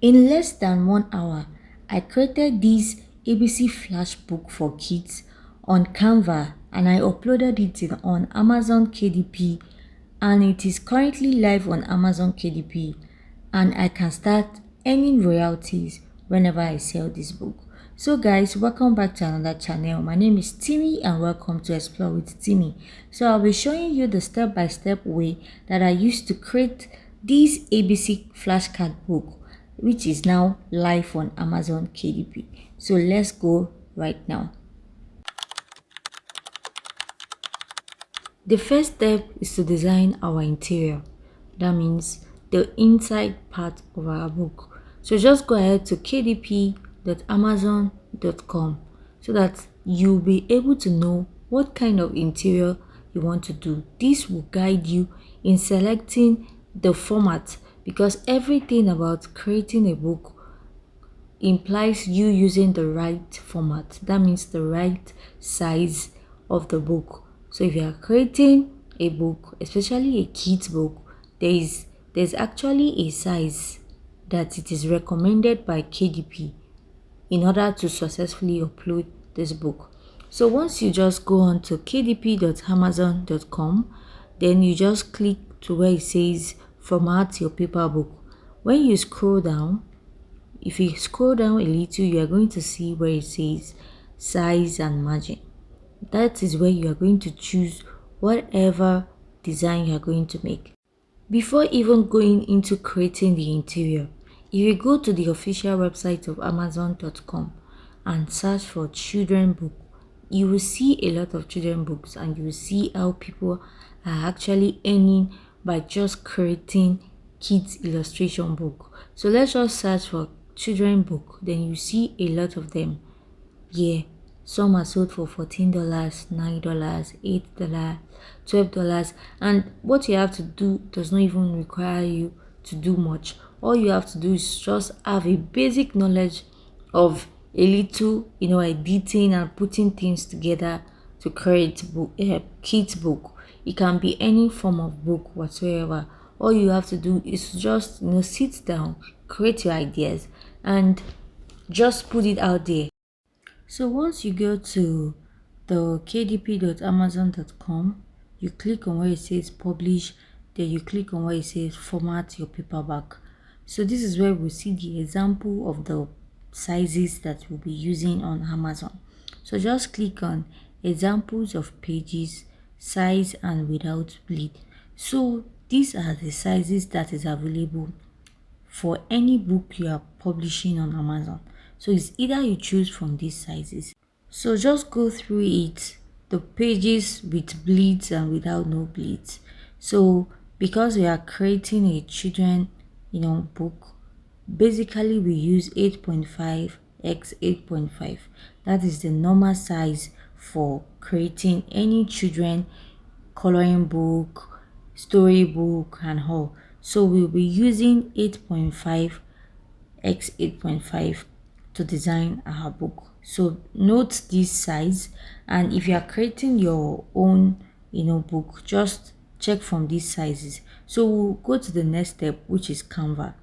In less than 1 hour, I created this ABC Flash book for kids on Canva and I uploaded it on Amazon KDP, and it is currently live on Amazon KDP, and I can start earning royalties whenever I sell this book. So guys, welcome back to another channel. My name is Timmy and welcome to Explore with Timmy. So I'll be showing you the step-by-step way that I used to create this ABC flashcard book, which is now live on Amazon KDP. So let's go right now. The first step is to design our interior. That means the inside part of our book. So just go ahead to kdp.amazon.com so that you'll be able to know what kind of interior you want to do. This will guide you in selecting the format, because everything about creating a book implies you using the right format. That means the right size of the book. So if you are creating a book, especially a kids book, there's actually a size that it is recommended by KDP in order to successfully upload this book. So once you just go on to kdp.amazon.com, then you just click to where it says format your paper book. When you scroll down, if you scroll down a little, you are going to see where it says size and margin. That is where you are going to choose whatever design you are going to make. Before even going into creating the interior, if you go to the official website of amazon.com and search for children book, you will see a lot of children books and you will see how people are actually earning by just creating kids illustration book. So let's just search for children book, then you see a lot of them. Yeah, some are sold for $14, $9, $8, $12, and what you have to do does not even require you to do much. All you have to do is just have a basic knowledge of a little, editing and putting things together to create book, kids book. It can be any form of book whatsoever. All you have to do is just sit down, create your ideas, and just put it out there. So once you go to the kdp.amazon.com, you click on where it says publish, then you click on where it says format your paperback. So this is where we'll see the example of the sizes that we'll be using on Amazon. So just click on examples of pages, size and without bleed. So these are the sizes that is available for any book you are publishing on Amazon. So it's either you choose from these sizes. So just go through it, the pages with bleeds and without no bleeds. So because we are creating a children book, basically we use 8.5 x 8.5. That is the normal size for creating any children coloring book, storybook and all. So we'll be using 8.5 x 8.5 to design our book. So note this size, and if you are creating your own book, just check from these sizes. So we'll go to the next step, which is Canva.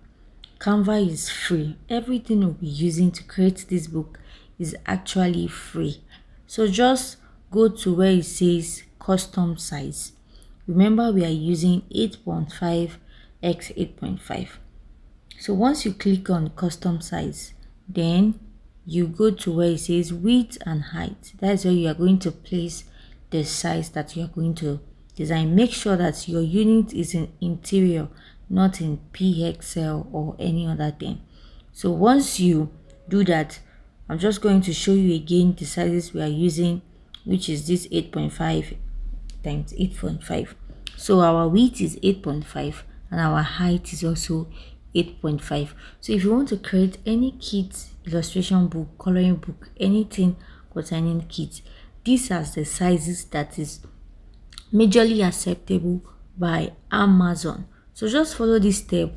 Canva is free. Everything we'll be using to create this book is actually free. So just go to where it says custom size. Remember, we are using 8.5 x 8.5. So once you click on custom size, then you go to where it says width and height. That's where you are going to place the size that you are going to design. Make sure that your unit is in interior, not in PXL or any other thing. So once you do that, I'm just going to show you again the sizes we are using, which is this 8.5 times 8.5. So our width is 8.5 and our height is also 8.5. So if you want to create any kids illustration book, coloring book, anything concerning kids, these are the sizes that is majorly acceptable by Amazon. So just follow this step,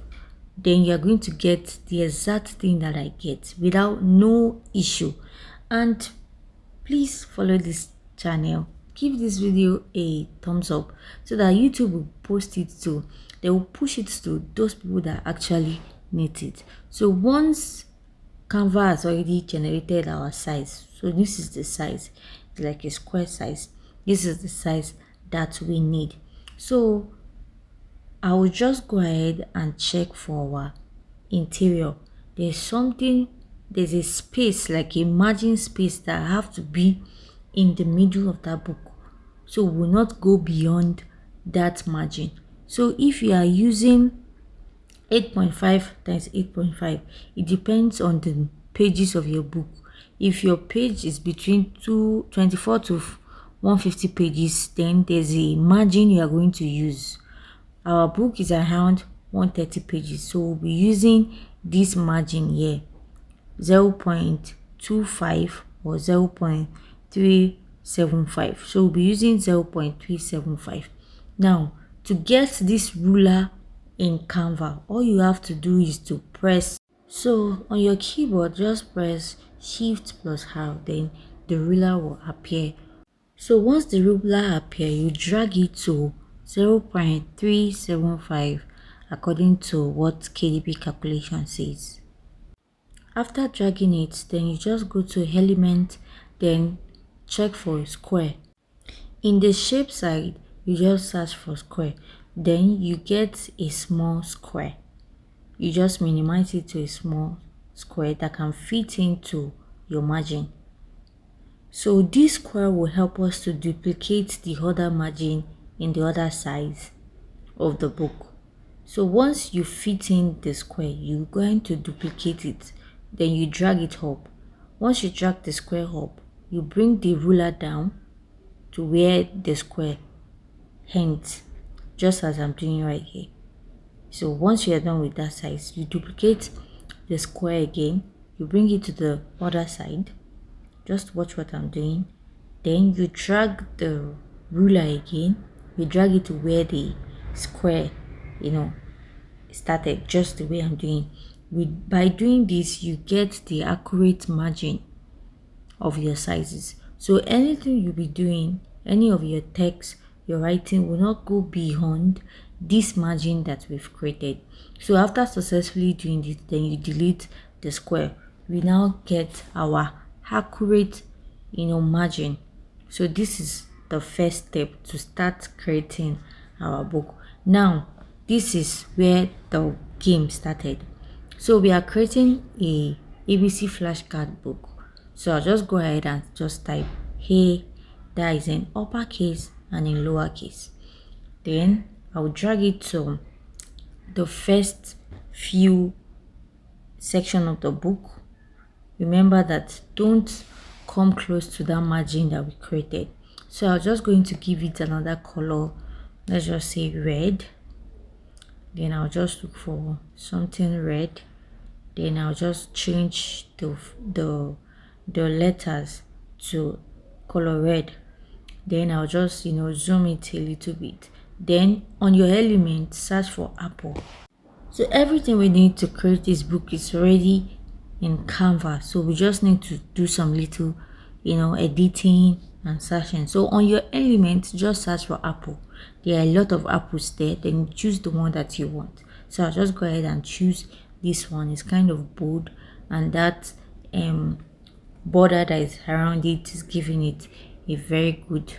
then you're going to get the exact thing that I get without no issue. And please follow this channel, give this video a thumbs up so that YouTube will post it to, they will push it to those people that actually knit it. So once Canva has already generated our size, so this is the size, it's like a square size, this is the size that we need. So I will just go ahead and check for our interior. There's a space, like a margin space, that have to be in the middle of that book, so we will not go beyond that margin. So if you are using 8.5 times 8.5, it depends on the pages of your book. If your page is between 24 to 150 pages, then there's a margin you are going to use. Our book is around 130 pages, so we'll be using this margin here, 0.25 or 0.375. So we'll be using 0.375. Now, to get this ruler in Canva, all you have to do is to press. So on your keyboard, just press Shift plus R, then the ruler will appear. So once the ruler appears, you drag it to 0.375 according to what KDP calculation says. After dragging it, then you just go to element, then check for square. In the shape side, you just search for square, then you get a small square. You just minimize it to a small square that can fit into your margin. So this square will help us to duplicate the other margin in the other size of the book. So once you fit in the square, you're going to duplicate it, then you drag it up. Once you drag the square up, you bring the ruler down to where the square ends, just as I'm doing right here. So once you are done with that size, you duplicate the square again, you bring it to the other side. Just watch what I'm doing. Then you drag the ruler again, you drag it to where the square started, just the way I'm doing. By doing this, you get the accurate margin of your sizes. So anything you'll be doing, any of your text, your writing, will not go beyond this margin that we've created. So after successfully doing this, then you delete the square. We now get our accurate margin. So this is the first step to start creating our book. Now this is where the game started. So we are creating a ABC flashcard book. So I'll just go ahead and just type hey, that is in uppercase and in lowercase. Then I'll drag it to the first few section of the book. Remember that don't come close to that margin that we created. So I'm just going to give it another color. Let's just say red. Then I'll just look for something red. Then I'll just change the letters to color red. Then I'll just zoom it a little bit. Then on your element, search for apple. So everything we need to create this book is already in Canva. So we just need to do some little editing and searching. So on your element, just search for apple. There are a lot of apples there. Then choose the one that you want. So I'll just go ahead and choose this one. It's kind of bold, and that border that is around it is giving it a very good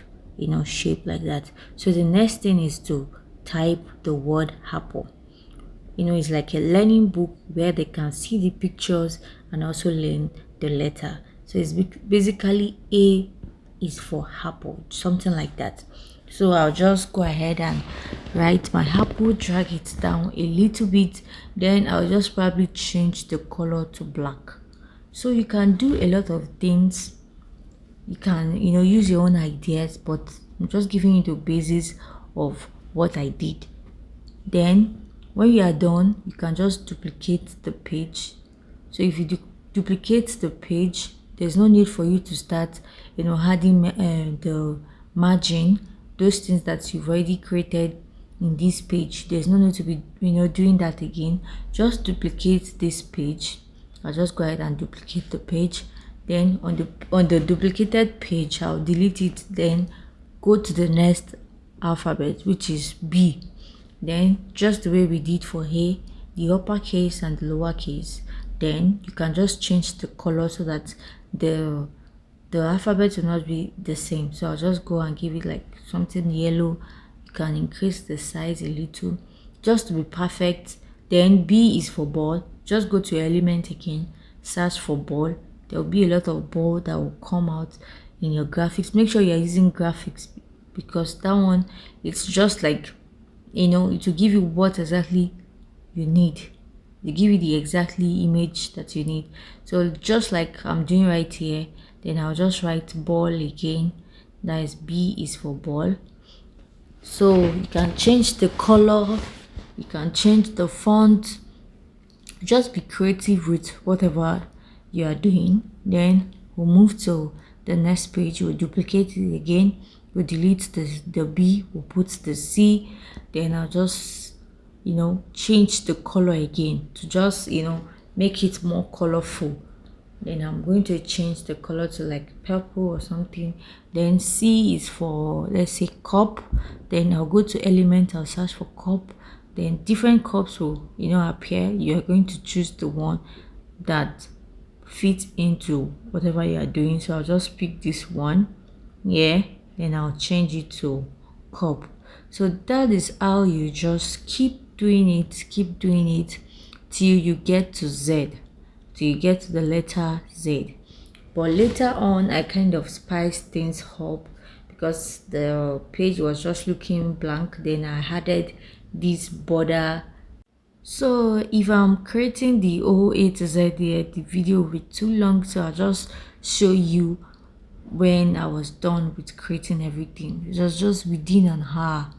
shape like that. So the next thing is to type the word apple. It's like a learning book where they can see the pictures and also learn the letter. So it's basically A is for apple, something like that. So I'll just go ahead and write my apple, drag it down a little bit. Then I'll just probably change the color to black. So you can do a lot of things. You can use your own ideas, but I'm just giving you the basis of what I did. Then when you are done, you can just duplicate the page. So if you duplicate the page, there's no need for you to start adding the margin, those things that you've already created in this page. There's no need to be doing that again. Just duplicate this page. I'll just go ahead and duplicate the page. Then on the duplicated page, I'll delete it, then go to the next alphabet, which is B. Then just the way we did for A, the uppercase and the lowercase. Then you can just change the color so that the alphabet will not be the same. So I'll just go and give it like something yellow. You can increase the size a little just to be perfect. Then B is for ball. Just go to your element again, search for ball. There will be a lot of ball that will come out in your graphics. Make sure you're using graphics, because that one, it's just like, it will give you what exactly you need. They give you the exactly image that you need. So just like I'm doing right here, then I'll just write ball again. That is, B is for ball. So you can change the color, you can change the font. Just be creative with whatever you are doing. Then we'll move to the next page. We'll duplicate it again. We'll delete the B, we'll put the C. Then I'll just change the color again to just make it more colorful. Then I'm going to change the color to like purple or something. Then C is for, let's say, cup. Then I'll go to element, I'll search for cup. Then different cups will appear. You are going to choose the one that fits into whatever you are doing. So I'll just pick this one, then I'll change it to cup. So that is how you just keep doing it till you get to Z, till you get to the letter Z. But later on, I kind of spiced things up because the page was just looking blank. Then I added this border. So if I'm creating the whole A to Z there, the video will be too long, so I'll just show you when I was done with creating everything. It was just within an hour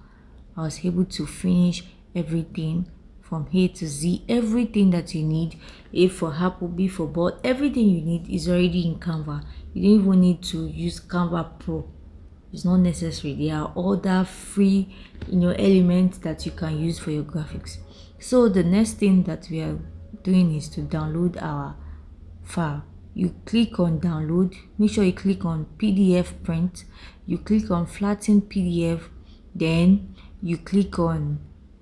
I was able to finish everything from A to Z. Everything that you need, A for apple, B for ball, everything you need is already in Canva. You don't even need to use Canva Pro. It's not necessary. There are other free elements that you can use for your graphics. So the next thing that we are doing is to download our file. You click on download, make sure you click on PDF print, you click on flatten PDF, then you click on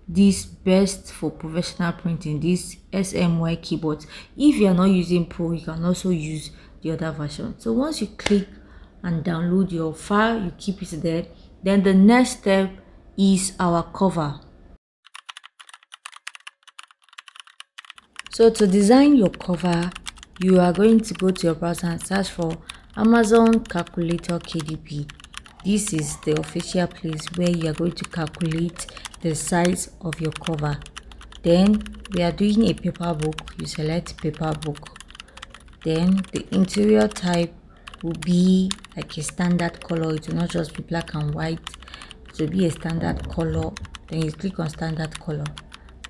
this best for professional printing, this SMY keyboard. If you are not using Pro, you can also use the other version. So once you click and download your file, you keep it there. Then the next step is our cover. So to design your cover, you are going to go to your browser and search for Amazon Calculator KDP. This is the official place where you are going to calculate the size of your cover. Then we are doing a paper book. You select paper book. Then the interior type will be like a standard color. It will not just be black and white. It will be a standard color. Then you click on standard color.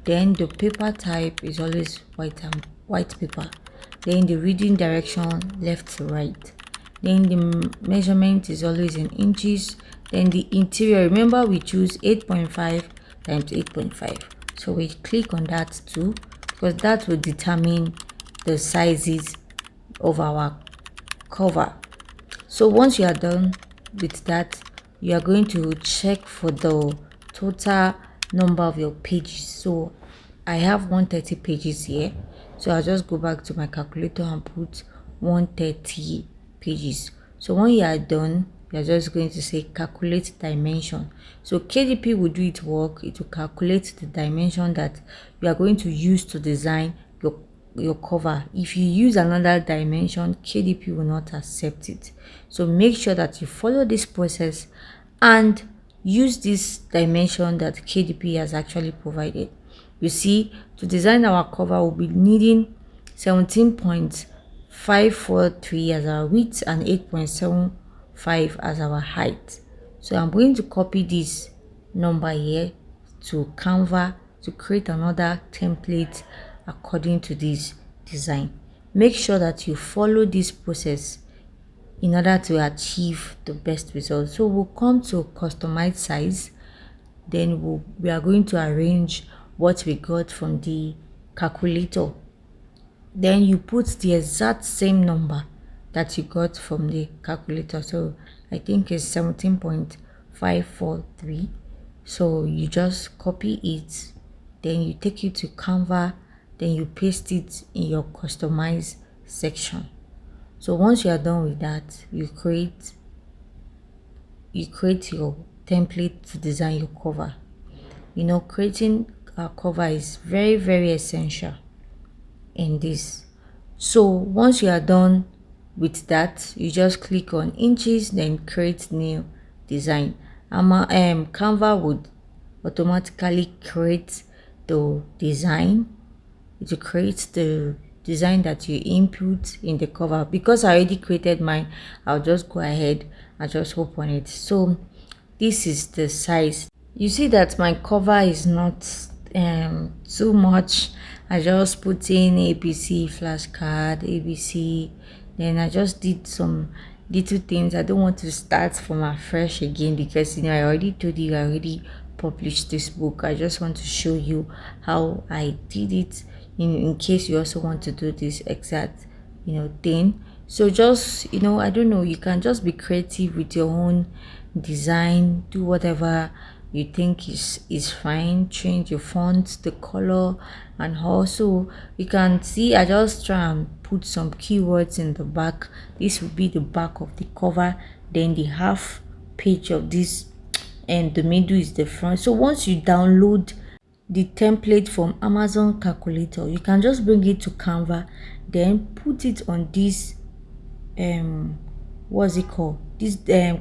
Then the paper type is always white paper. Then the reading direction left to right. Then the measurement is always in inches. Then the interior, remember we choose 8.5 times 8.5. So we click on that too, because that will determine the sizes of our cover. So once you are done with that, you are going to check for the total number of your pages. So I have 130 pages here, so I'll just go back to my calculator and put 130 pages. So when you are done, you're just going to say calculate dimension. So KDP will do its work. It will calculate the dimension that you are going to use to design your cover. If you use another dimension, KDP will not accept it. So make sure that you follow this process and use this dimension that KDP has actually provided. You see, to design our cover, we'll be needing 17.543 as our width and 8.75 as our height. So I'm going to copy this number here to Canva to create another template according to this design. Make sure that you follow this process in order to achieve the best results. So we'll come to customize size. Then we are going to arrange what we got from the calculator. Then you put the exact same number that you got from the calculator. So I think it's 17.543. So you just copy it then you take it to Canva, then you paste it in your customize section. So once you are done with that, you create your template to design your cover. Creating a cover is very, very essential in this. So once you are done with that, you just click on inches, then create new design. Canva would automatically create the design. It will create the design that you input in the cover. Because I already created mine, I'll just go ahead and just open it. So this is the size. You see that my cover is not too much. I just put in ABC flashcard, ABC, then I just did some little things. I don't want to start from afresh again because I already told you I already published this book. I just want to show you how I did it in case you also want to do this exact thing. So just I don't know, you can just be creative with your own design, do whatever you think is fine, change your font, the color, and also you can see I just try and put some keywords in the back. This will be the back of the cover, then the half page of this, and the middle is the front. So once you download the template from Amazon calculator, you can just bring it to Canva, then put it on this what's it called, this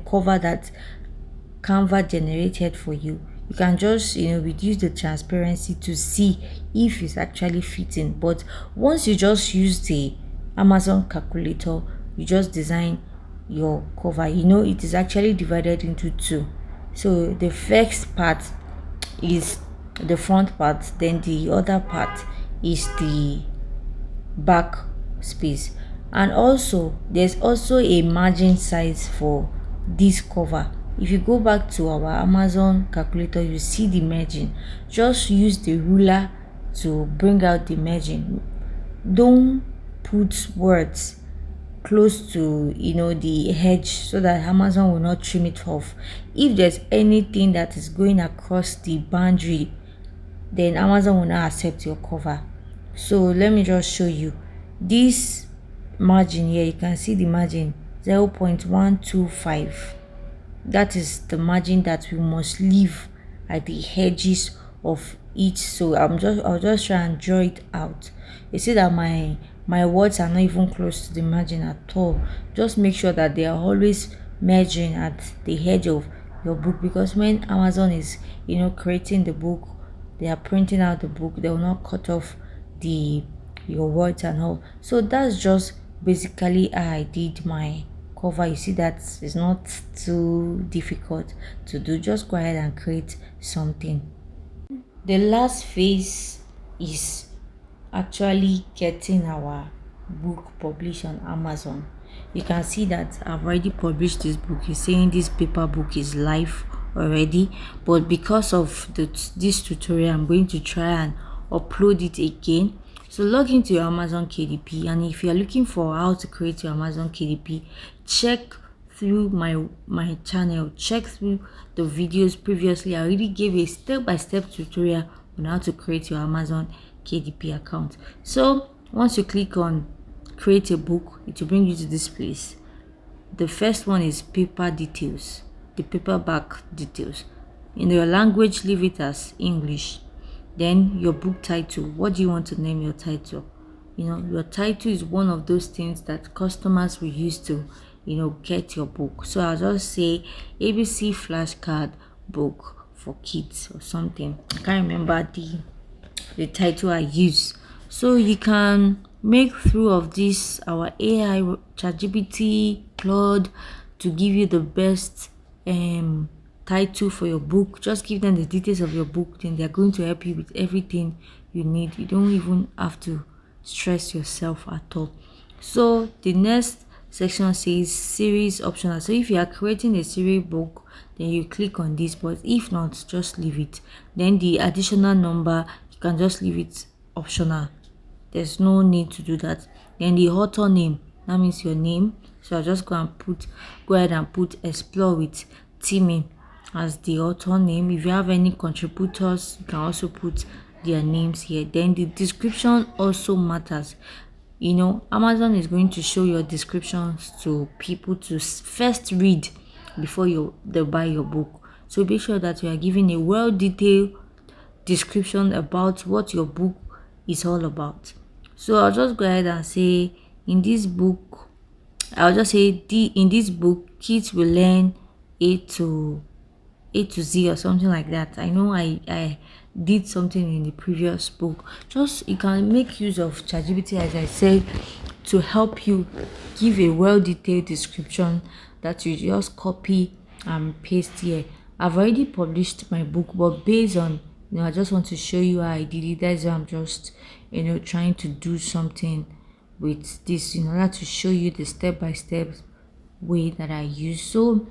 cover that Canva generated for you. You can just reduce the transparency to see if it's actually fitting. But once you just use the Amazon calculator, you just design your cover. It is actually divided into two. So the first part is the front part, then the other part is the back space. And also there's also a margin size for this cover. If you go back to our Amazon calculator, you see the margin. Just use the ruler to bring out the margin. Don't put words close to the edge so that Amazon will not trim it off. If there's anything that is going across the boundary, then Amazon will not accept your cover. So let me just show you this margin here. You can see the margin 0.125. that is the margin that we must leave at the edges of each. So I'll just try and draw it out. You see that my words are not even close to the margin at all. Just make sure that they are always merging at the edge of your book, because when Amazon is creating the book, they are printing out the book, they will not cut off your words and all. So that's just basically how I did my cover. You see that it's not too difficult to do. Just go ahead and create something. The last phase is actually getting our book published on Amazon. You can see that I've already published this book. It's saying this paper book is live already, but because of this tutorial, I'm going to try and upload it again. So log into your Amazon KDP, and if you are looking for how to create your Amazon KDP, check through my channel, check through the videos previously. I already gave a step-by-step tutorial on how to create your Amazon KDP account. So once you click on create a book, it will bring you to this place. The first one is paper details, the paperback details. In your language, leave it as English. Then your book title. What do you want to name your title? Your title is one of those things that customers will use to get your book. So I'll just say ABC flashcard book for kids or something. I can't remember the title I use. So you can make through of this our AI ChatGPT Claude to give you the best title for your book. Just give them the details of your book, then they're going to help you with everything you need. You don't even have to stress yourself at all. So the next section says series optional. So if you are creating a series book, then you click on this, but if not, just leave it. Then the additional number, you can just leave it optional. There's no need to do that. Then the author name, that means your name. So I'll just go ahead and put explore with Timmy as the author name. If you have any contributors, you can also put their names here. Then the description also matters. Amazon is going to show your descriptions to people to first read before they buy your book. So be sure that you are giving a well detailed description about what your book is all about. So I'll just go ahead and say in this book, in this book, kids will learn A to Z or something like that. I know I did something in the previous book. Just you can make use of ChatGPT, as I said, to help you give a well-detailed description that you just copy and paste here. I've already published my book, but based on I just want to show you how I did it. That's why I'm just trying to do something with this in order to show you the step-by-step way that I use. So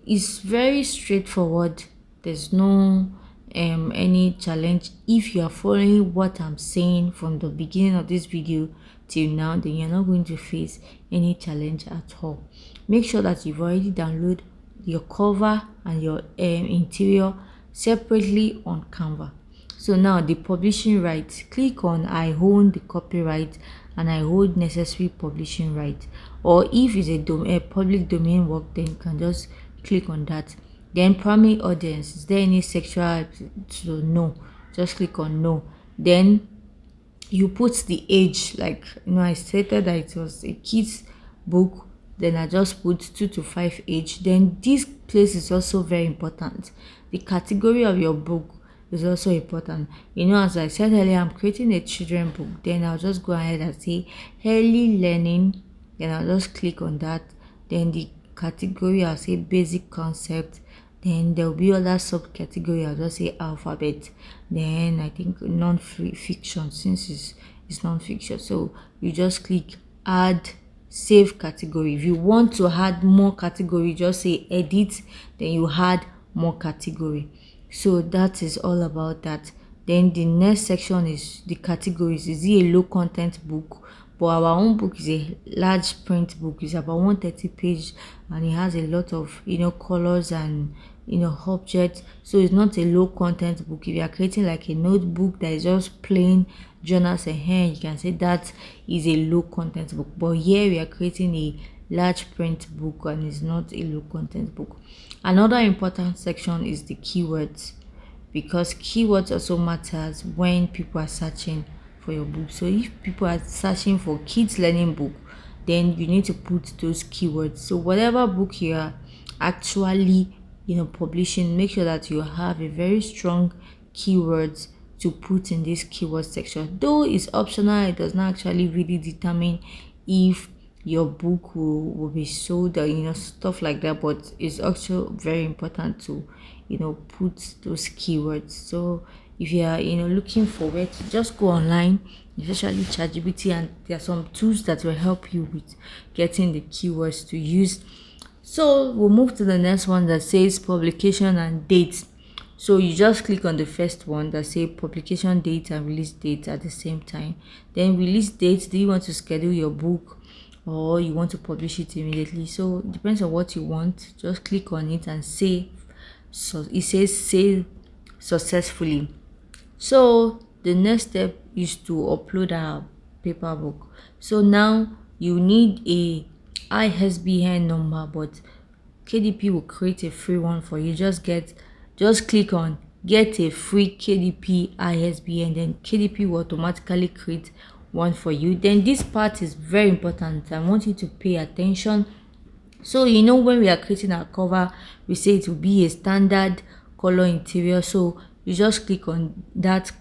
it's very straightforward. There's no any challenge. If you are following what I'm saying from the beginning of this video till now, then you're not going to face any challenge at all. Make sure that you've already downloaded your cover and your interior separately on Canva. So now the publishing rights, click on I own the copyright and I hold necessary publishing right. Or if it's a public domain work, then you can just click on that. Then primary audience, is there any sexual? So no, just click on no. Then you put the age, like I stated that it was a kids book, then I just put 2 to 5 age. Then this place is also very important. The category of your book is also important. As I said earlier, I'm creating a children book. Then I'll just go ahead and say early learning. Then I'll just click on that. Then the category, I'll say basic concept. Then there'll be other subcategory. I'll just say alphabet. Then I think non-fiction, since it's non-fiction. So you just click add save category. If you want to add more category, just say edit, then you add more category. So that is all about that. Then the next section is the categories. Is it a low content book? But our own book is a large print book. It's about 130 pages and it has a lot of colors and objects. So it's not a low content book. If you are creating like a notebook that is just plain journals and here, you can say that is a low content book. But here we are creating a large print book and it's not a low content book. Another important section is the keywords, because keywords also matters when people are searching for your book. So if people are searching for kids learning book, then you need to put those keywords. So whatever book you are actually publishing, make sure that you have a very strong keywords to put in this keyword section. Though it's optional, it does not actually really determine if your book will be sold or stuff like that, but it's also very important to put those keywords. So if you are looking for where to, just go online, especially ChatGPT, and there are some tools that will help you with getting the keywords to use. So we'll move to the next one that says publication and date. So you just click on the first one that say publication date and release date at the same time. Then release date, do you want to schedule your book or you want to publish it immediately? So it depends on what you want. Just click on it and save. So it says save successfully. So the next step is to upload our paper book. So now you need a ISBN number, but KDP will create a free one for you. Just click on get a free KDP ISBN, then KDP will automatically create one for you. Then this part is very important. I want you to pay attention. So when we are creating our cover, we say it will be a standard color interior. So you just click on that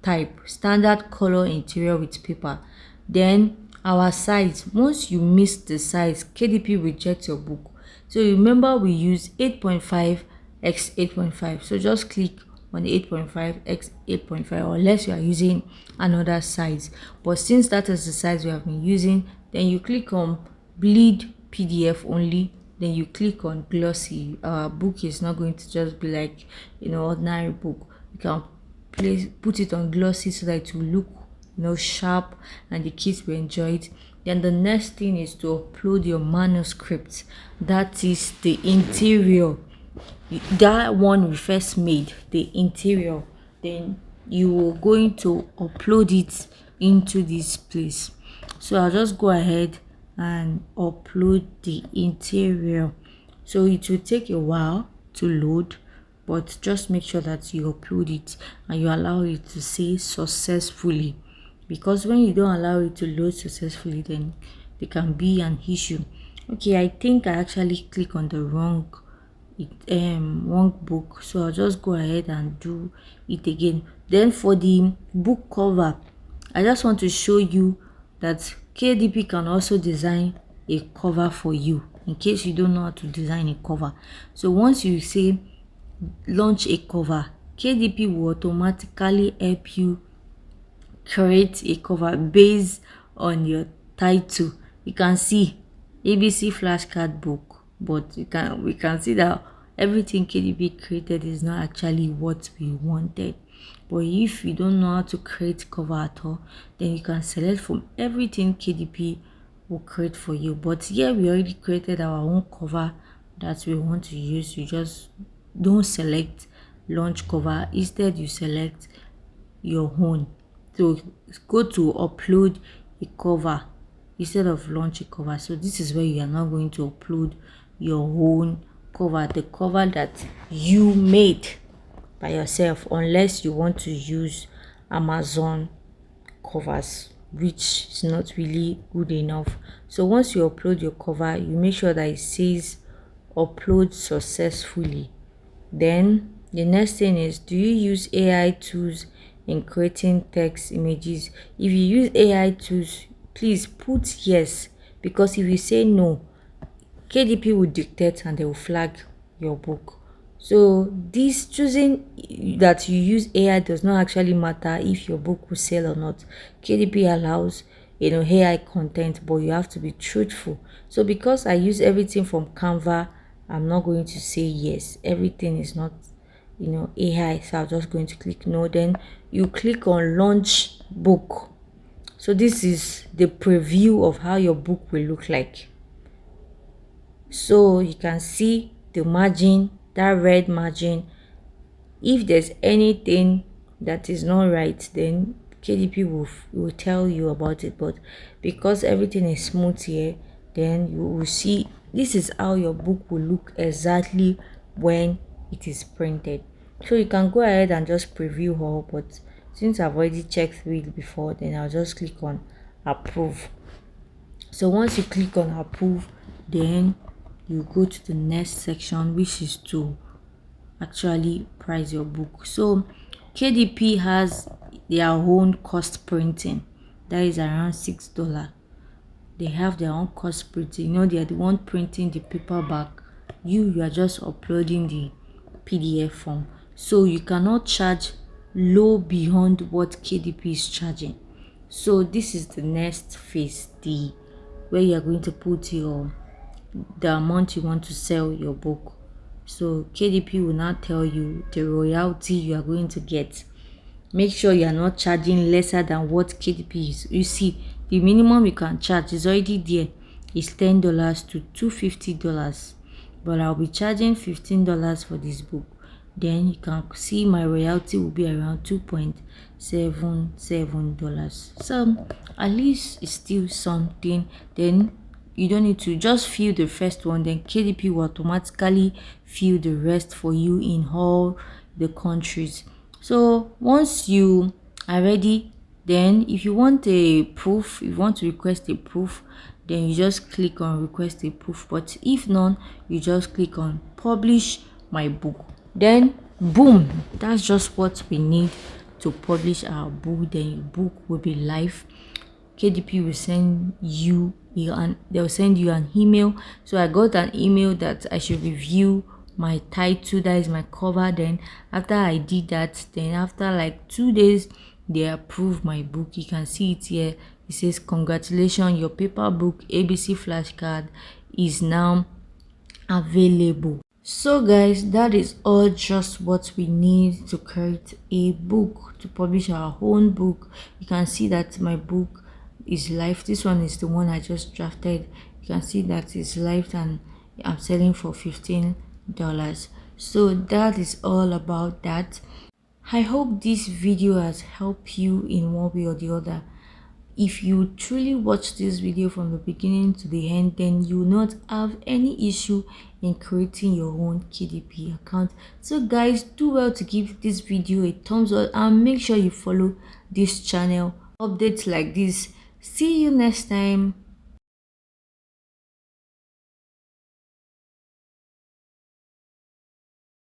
type, standard color interior with paper. Then our size, once you miss the size, KDP rejects your book. So remember we use 8.5 x 8.5. So just click on 8.5 x 8.5 unless you are using another size. But since that is the size we have been using, then you click on bleed PDF only. Then you click on glossy. Our book is not going to just be like ordinary book. You can put it on glossy so that it will look sharp and the kids will enjoy it. Then the next thing is to upload your manuscript. That is the interior, that one we first made, the interior. Then you are going to upload it into this place. So I'll just go ahead and upload the interior. So it will take a while to load, but just make sure that you upload it and you allow it to say successfully, because when you don't allow it to load successfully, then there can be an issue. Okay, I think I actually click on the wrong book, so I'll just go ahead and do it again. Then for the book cover, I just want to show you that KDP can also design a cover for you in case you don't know how to design a cover. So once you say launch a cover, KDP will automatically help you create a cover based on your title. You can see ABC flashcard book, but we can see that everything KDP created is not actually what we wanted. But if you don't know how to create cover at all, then you can select from everything KDP will create for you. But here we already created our own cover that we want to use. You just don't select launch cover, instead you select your own. So go to upload a cover instead of launch a cover. So this is where you are not going to upload your own cover, the cover that you made by yourself, unless you want to use Amazon covers, which is not really good enough. So once you upload your cover, you make sure that it says upload successfully. Then the next thing is, do you use AI tools in creating text images? If you use AI tools, please put yes, because if you say no, KDP will dictate and they will flag your book. So this choosing that you use AI does not actually matter if your book will sell or not. KDP allows AI content, but you have to be truthful. So because I use everything from Canva, I'm not going to say yes. Everything is not AI, so I'm just going to click no. Then you click on launch book. So this is the preview of how your book will look like. So you can see the margin, that red margin. If there's anything that is not right, then KDP will tell you about it. But because everything is smooth here, then you will see this is how your book will look exactly when it is printed. So you can go ahead and just preview all, but since I've already checked through it before, then I'll just click on approve. So once you click on approve, then you go to the next section, which is to actually price your book. So KDP has their own cost printing, that is around $6. They have their own cost printing. They are the one printing the paperback. You are just uploading the PDF form. So you cannot charge low beyond what KDP is charging. So this is the next phase, where you are going to put the amount you want to sell your book. So KDP will not tell you the royalty you are going to get. Make sure you are not charging lesser than what KDP is. You see, the minimum you can charge is already there. It's $10 to $250, but I'll be charging $15 for this book. Then you can see my royalty will be around $2.77. So at least it's still something. Then you don't need to just fill the first one, then KDP will automatically fill the rest for you in all the countries. So once you are ready, then if you want a proof, if you want to request a proof, then you just click on request a proof. But if none, you just click on publish my book. Then boom, that's just what we need to publish our book. Then your book will be live. KDP will send you they'll send you an email. So I got an email that I should review my title, that is my cover. Then after I did that, then after like 2 days, they approved my book. You can see it here. It says congratulations, your paper book ABC flashcard is now available. So guys, that is all just what we need to create a book, to publish our own book. You can see that my book is live. This one is the one I just drafted. You can see that it's live and I'm selling for $15. So that is all about that. I hope this video has helped you in one way or the other. If you truly watch this video from the beginning to the end, then you will not have any issue in creating your own KDP account. So guys, do well to give this video a thumbs up and make sure you follow this channel. Updates like this. See you next time.